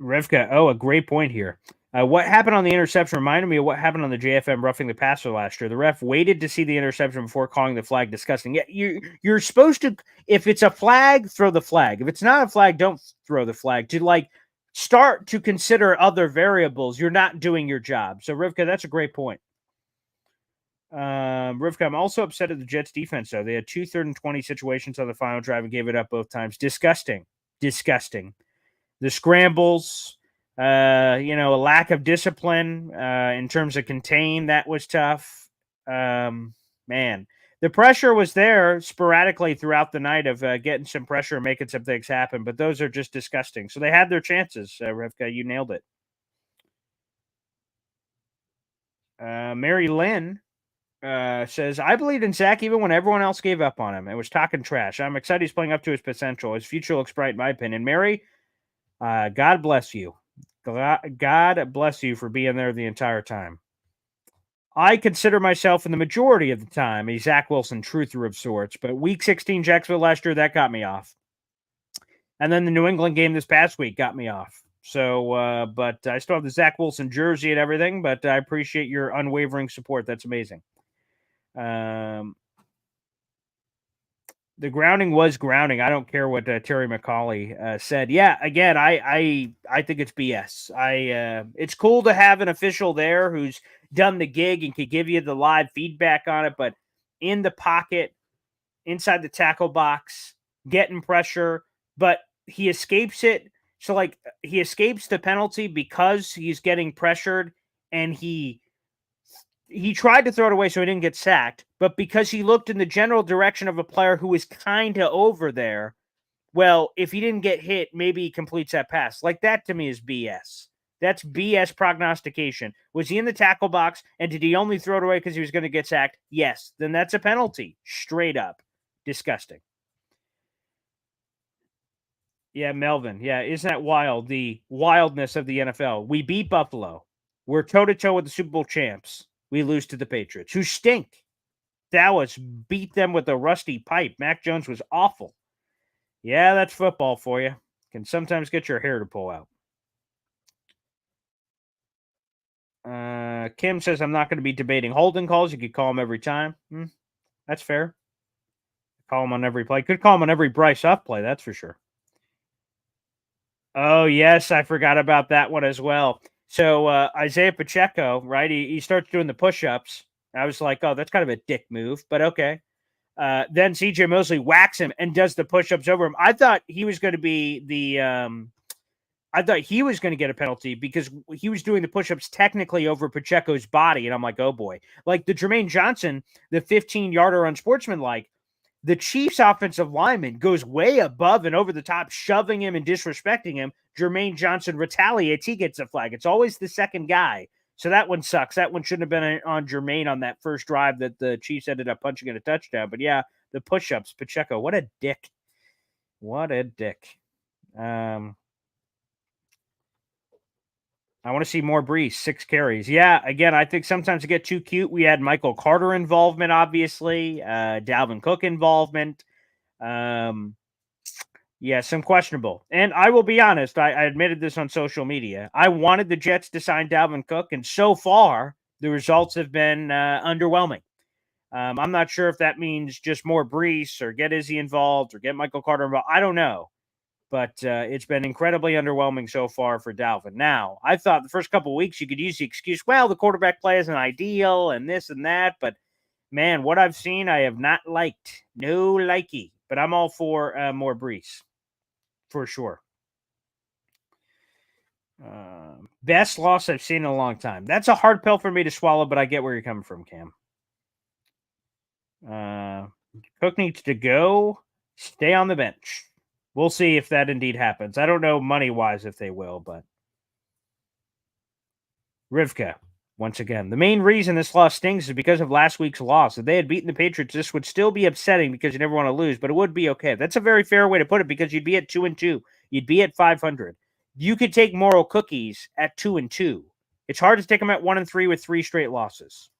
Rivka, a great point here. What happened on the interception reminded me of what happened on the JFM roughing the passer last year. The ref waited to see the interception before calling the flag. Disgusting. Yeah, you're supposed to, if it's a flag, throw the flag. If it's not a flag, don't throw the flag. To start to consider other variables, you're not doing your job. So Rivka, that's a great point. Rivka, I'm also upset at the Jets defense, though. They had 2 3rd and 20 situations on the final drive and gave it up both times. Disgusting. The scrambles, a lack of discipline in terms of contain, that was tough. Man, the pressure was there sporadically throughout the night of getting some pressure and making some things happen, but those are just disgusting. So they had their chances, Rivka. You nailed it. Mary Lynn says, I believed in Zach even when everyone else gave up on him. It was talking trash. I'm excited he's playing up to his potential. His future looks bright, in my opinion. Mary, God bless you. God bless you for being there the entire time. I consider myself in the majority of the time a Zach Wilson truther of sorts, but week 16 Jacksonville last year, that got me off. And then the New England game this past week got me off. So, but I still have the Zach Wilson jersey and everything, but I appreciate your unwavering support. That's amazing. The grounding was grounding. I don't care what Terry McCauley said. Yeah, again, I think it's BS. It's cool to have an official there who's done the gig and could give you the live feedback on it, but in the pocket, inside the tackle box, getting pressure, but he escapes it. So, he escapes the penalty because he's getting pressured, and he tried to throw it away so he didn't get sacked, but because he looked in the general direction of a player who was kind of over there, well, if he didn't get hit, maybe he completes that pass. Like, that to me is BS. That's BS prognostication. Was he in the tackle box, and did he only throw it away because he was going to get sacked? Yes. Then that's a penalty. Straight up. Disgusting. Yeah, Melvin. Yeah, isn't that wild? The wildness of the NFL. We beat Buffalo. We're toe-to-toe with the Super Bowl champs. We lose to the Patriots, who stink. Dallas beat them with a rusty pipe. Mac Jones was awful. Yeah, that's football for you. Can sometimes get your hair to pull out. Kim says, I'm not going to be debating holding calls. You could call him every time. That's fair. Call him on every play. Could call him on every Bryce Huff play, that's for sure. Oh, yes, I forgot about that one as well. So Isaiah Pacheco, right, he starts doing the push-ups. I was like, oh, that's kind of a dick move, but okay. Then CJ Mosley whacks him and does the push-ups over him. I thought he was going to be I thought he was going to get a penalty because he was doing the push-ups technically over Pacheco's body. And I'm like, oh boy. Like the Jermaine Johnson, the 15-yarder unsportsmanlike, the Chiefs offensive lineman goes way above and over the top, shoving him and disrespecting him. Jermaine Johnson retaliates. He gets a flag. It's always the second guy. So that one sucks. That one shouldn't have been on Jermaine on that first drive that the Chiefs ended up punching in a touchdown. But yeah, the push-ups, Pacheco, what a dick. What a dick. I want to see more Brees, 6 carries. Yeah, again, I think sometimes it get too cute. We had Michael Carter involvement, obviously, Dalvin Cook involvement. Yeah, some questionable. And I will be honest, I admitted this on social media. I wanted the Jets to sign Dalvin Cook, and so far, the results have been underwhelming. I'm not sure if that means just more Brees or get Izzy involved or get Michael Carter involved. I don't know. But it's been incredibly underwhelming so far for Dalvin. Now, I thought the first couple of weeks you could use the excuse, well, the quarterback play isn't ideal and this and that. But, man, what I've seen, I have not liked. No likey. But I'm all for more Brees, for sure. Best loss I've seen in a long time. That's a hard pill for me to swallow, but I get where you're coming from, Cam. Cook needs to go. Stay on the bench. We'll see if that indeed happens. I don't know money-wise if they will, but Rivka, once again, the main reason this loss stings is because of last week's loss. If they had beaten the Patriots, this would still be upsetting because you never want to lose, but it would be okay. That's a very fair way to put it because you'd be at 2-2. You'd be at 500. You could take moral cookies at 2-2. It's hard to take them at 1-3 with 3 straight losses.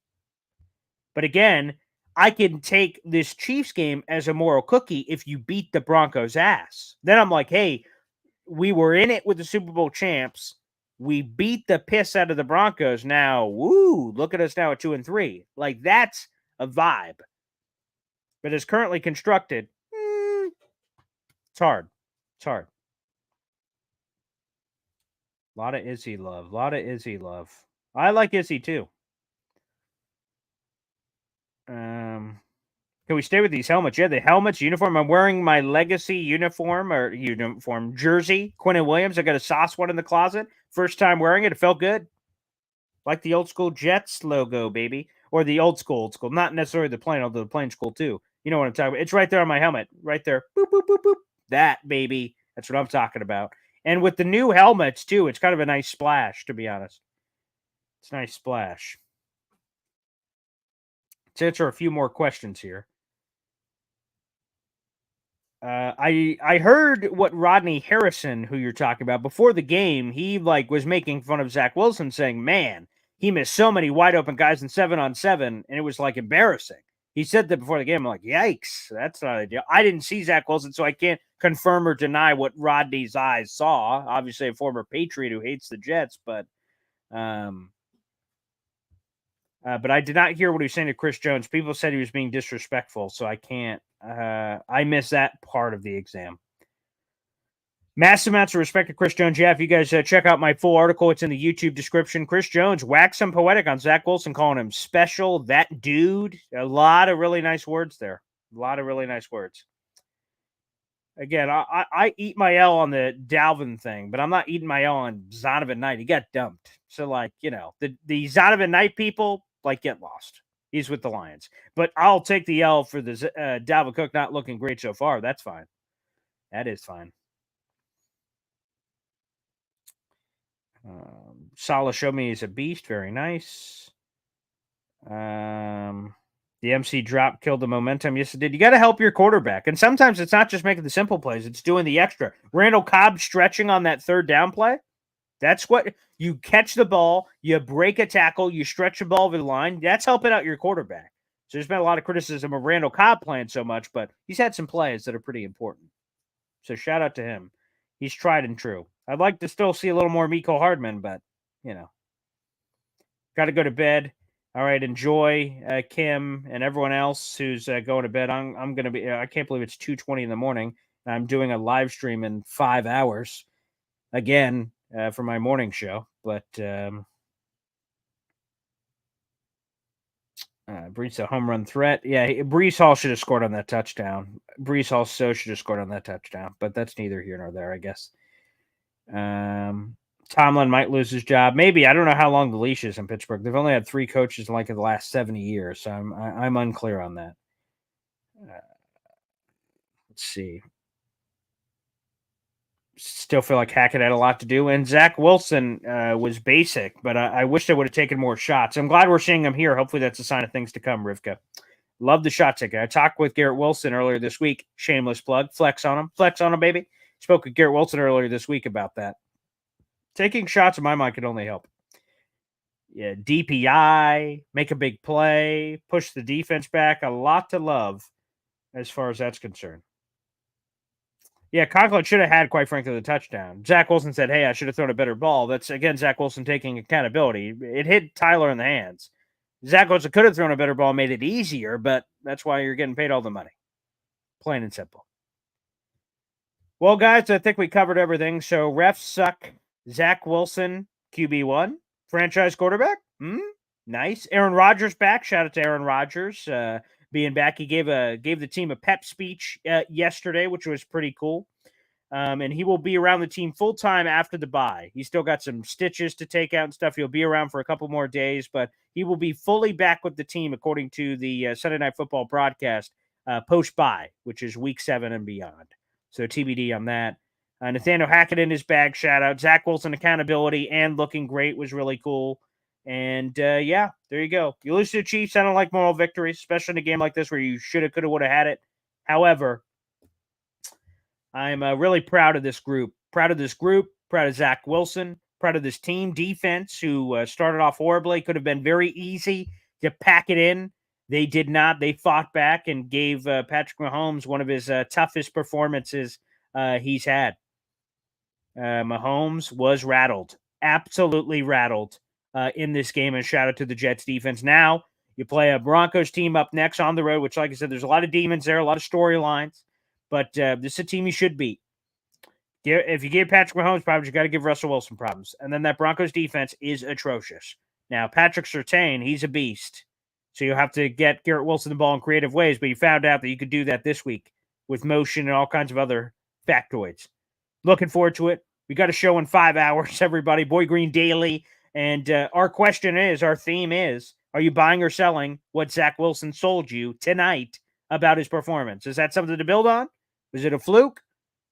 But again, I can take this Chiefs game as a moral cookie if you beat the Broncos' ass. Then I'm like, hey, we were in it with the Super Bowl champs. We beat the piss out of the Broncos. Now, woo, look at us now at 2-3. Like, that's a vibe. But as currently constructed, it's hard. It's hard. A lot of Izzy love. A lot of Izzy love. I like Izzy too. Can we stay with these helmets? Yeah, the helmets, uniform. I'm wearing my legacy uniform jersey. Quinnen Williams. I got a sauce one in the closet. First time wearing it. It felt good. Like the old school Jets logo, baby. Or the old school. Not necessarily the plain, although the plain's cool too. You know what I'm talking about. It's right there on my helmet. Right there. Boop, boop, boop, boop. That, baby. That's what I'm talking about. And with the new helmets too, it's kind of a nice splash, to be honest. It's a nice splash. Let's answer a few more questions here. I heard what Rodney Harrison, who you're talking about, before the game, he was making fun of Zach Wilson, saying, man, he missed so many wide open guys in 7-on-7, and it was embarrassing. He said that before the game. I'm like, yikes, that's not ideal. I didn't see Zach Wilson, so I can't confirm or deny what Rodney's eyes saw. Obviously, a former Patriot who hates the Jets, but I did not hear what he was saying to Chris Jones. People said he was being disrespectful, so I can't. I missed that part of the exam. Massive amounts of respect to Chris Jones. Yeah, if you guys check out my full article, it's in the YouTube description. Chris Jones waxed some poetic on Zach Wilson, calling him special, that dude. A lot of really nice words there. A lot of really nice words. Again, I eat my L on the Dalvin thing, but I'm not eating my L on Zonovan Knight. He got dumped. So, the Zonovan Knight people, get lost. He's with the Lions. But I'll take the L for the Dalvin Cook not looking great so far. That's fine. That is fine. Salah showed me he's a beast. Very nice. The MC drop killed the momentum. Yes, it did. You got to help your quarterback. And sometimes it's not just making the simple plays, it's doing the extra. Randall Cobb stretching on that third down play. That's what you catch the ball, you break a tackle, you stretch the ball over the line. That's helping out your quarterback. So there's been a lot of criticism of Randall Cobb playing so much, but he's had some plays that are pretty important. So shout out to him. He's tried and true. I'd like to still see a little more Miko Hardman, but, got to go to bed. All right, enjoy Kim and everyone else who's going to bed. I'm going to be, I can't believe it's 2:20 in the morning. And I'm doing a live stream in 5 hours again for my morning show. But Brees a home run threat. Yeah, Brees Hall should have scored on that touchdown. Brees Hall should have scored on that touchdown, but that's neither here nor there, I guess. Tomlin might lose his job. Maybe. I don't know how long the leash is in Pittsburgh. They've only had 3 coaches in the last 70 years, so I'm unclear on that. Let's see. Still feel like Hackett had a lot to do, and Zach Wilson was basic, but I wish they would have taken more shots. I'm glad we're seeing him here. Hopefully that's a sign of things to come, Rivka. Love the shot ticket. I talked with Garrett Wilson earlier this week. Shameless plug. Flex on him, baby. Spoke with Garrett Wilson earlier this week about that. Taking shots, in my mind, could only help. Yeah, DPI, make a big play, push the defense back. A lot to love as far as that's concerned. Yeah, Conklin should have had, quite frankly, the touchdown. Zach Wilson said, hey, I should have thrown a better ball. That's, again, Zach Wilson taking accountability. It hit Tyler in the hands. Zach Wilson could have thrown a better ball, made it easier, but that's why you're getting paid all the money. Plain and simple. Well, guys, I think we covered everything. So refs suck. Zach Wilson, QB1, franchise quarterback. Nice. Aaron Rodgers back. Shout out to Aaron Rodgers being back. He gave the team a pep speech yesterday, which was pretty cool. And he will be around the team full time after the bye. He's still got some stitches to take out and stuff. He'll be around for a couple more days, but he will be fully back with the team according to the Sunday Night Football broadcast post bye, which is week 7 and beyond. So TBD on that. Nathaniel Hackett in his bag, shout out. Zach Wilson accountability and looking great was really cool. And yeah, there you go. You lose to the Chiefs. I don't like moral victories, especially in a game like this where you should have, could have, would have had it. However, I'm really proud of this group. Proud of Zach Wilson. Proud of this team defense who started off horribly. Could have been very easy to pack it in. They did not. They fought back and gave Patrick Mahomes one of his toughest performances he's had. Mahomes was rattled, absolutely rattled in this game. And shout out to the Jets defense. Now you play a Broncos team up next on the road, which, like I said, there's a lot of demons there, a lot of storylines. But this is a team you should beat. If you give Patrick Mahomes problems, you got to give Russell Wilson problems. And then that Broncos defense is atrocious. Now, Patrick Surtain, he's a beast. So you'll have to get Garrett Wilson the ball in creative ways. But you found out that you could do that this week with motion and all kinds of other factoids. Looking forward to it. We got a show in 5 hours, everybody. Boy Green Daily. And our theme is, are you buying or selling what Zach Wilson sold you tonight about his performance? Is that something to build on? Was it a fluke?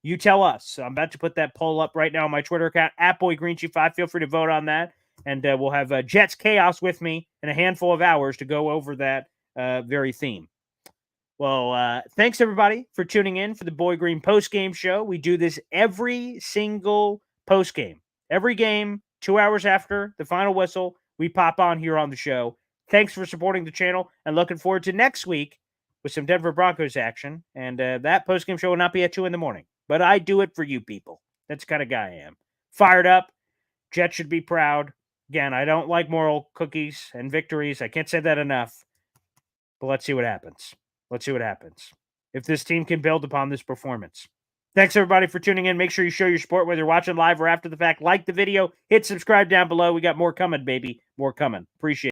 You tell us. I'm about to put that poll up right now on my Twitter account, @BoyGreenChief5. Feel free to vote on that. And we'll have Jets Chaos with me in a handful of hours to go over that very theme. Well, thanks, everybody, for tuning in for the Boy Green post-game show. We do this every single post-game. Every game, 2 hours after the final whistle, we pop on here on the show. Thanks for supporting the channel, and looking forward to next week with some Denver Broncos action. And that post-game show will not be at 2 in the morning. But I do it for you people. That's the kind of guy I am. Fired up. Jets should be proud. Again, I don't like moral cookies and victories. I can't say that enough. But let's see what happens. Let's see what happens. If this team can build upon this performance. Thanks, everybody, for tuning in. Make sure you show your support, whether you're watching live or after the fact. Like the video. Hit subscribe down below. We got more coming, baby. More coming. Appreciate it.